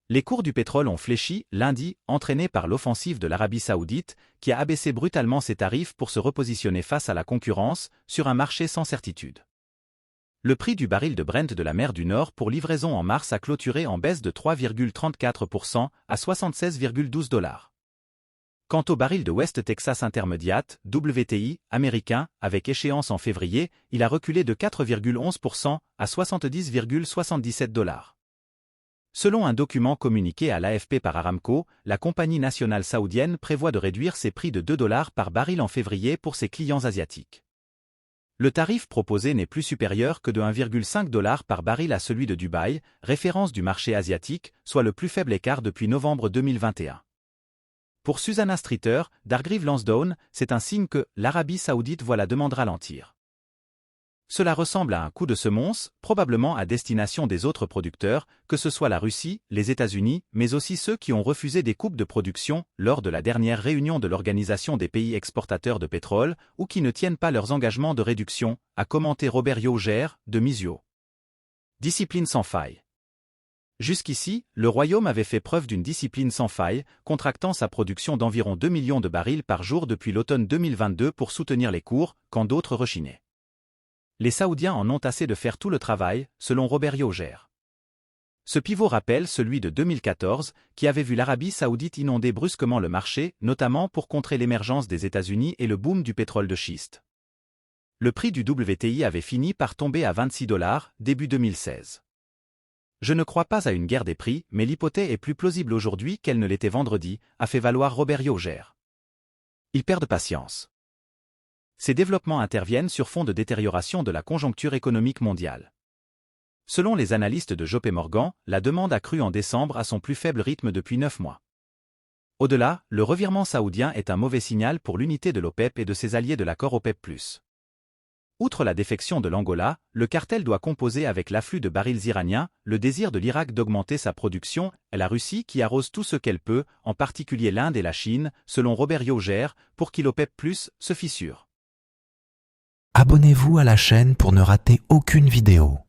Les cours du pétrole ont fléchi lundi, entraînés par l'offensive de l'Arabie Saoudite, qui a abaissé brutalement ses tarifs pour se repositionner face à la concurrence sur un marché sans certitude. Le prix du baril de Brent de la mer du Nord pour livraison en mars a clôturé en baisse de 3,34% à 76,12 $. Quant au baril de West Texas Intermediate, WTI, américain, avec échéance en février, il a reculé de 4,11% à 70,77 $. Selon un document communiqué à l'AFP par Aramco, la compagnie nationale saoudienne prévoit de réduire ses prix de 2 $ par baril en février pour ses clients asiatiques. Le tarif proposé n'est plus supérieur que de 1,5 $ par baril à celui de Dubaï, référence du marché asiatique, soit le plus faible écart depuis novembre 2021. Pour Susanna Streeter, d'Hargreaves Lansdowne, c'est un signe que l'Arabie Saoudite voit la demande ralentir. Cela ressemble à un coup de semonce, probablement à destination des autres producteurs, que ce soit la Russie, les États-Unis, mais aussi ceux qui ont refusé des coupes de production lors de la dernière réunion de l'Organisation des pays exportateurs de pétrole ou qui ne tiennent pas leurs engagements de réduction, a commenté Robert Yauger, de Misio. Discipline sans faille. Jusqu'ici, le Royaume avait fait preuve d'une discipline sans faille, contractant sa production d'environ 2 millions de barils par jour depuis l'automne 2022 pour soutenir les cours, quand d'autres rechignaient. Les Saoudiens en ont assez de faire tout le travail, selon Robert Yauger. Ce pivot rappelle celui de 2014, qui avait vu l'Arabie Saoudite inonder brusquement le marché, notamment pour contrer l'émergence des États-Unis et le boom du pétrole de schiste. Le prix du WTI avait fini par tomber à 26 $, début 2016. Je ne crois pas à une guerre des prix, mais l'hypothèse est plus plausible aujourd'hui qu'elle ne l'était vendredi, a fait valoir Robert Yauger. Ils perdent patience. Ces développements interviennent sur fond de détérioration de la conjoncture économique mondiale. Selon les analystes de JP Morgan, la demande a cru en décembre à son plus faible rythme depuis 9 mois. Au-delà, le revirement saoudien est un mauvais signal pour l'unité de l'OPEP et de ses alliés de l'accord OPEP+. Outre la défection de l'Angola, le cartel doit composer avec l'afflux de barils iraniens, le désir de l'Irak d'augmenter sa production, et la Russie qui arrose tout ce qu'elle peut, en particulier l'Inde et la Chine, selon Robert Yauger, pour qui l'OPEP+, se fissure. Abonnez-vous à la chaîne pour ne rater aucune vidéo.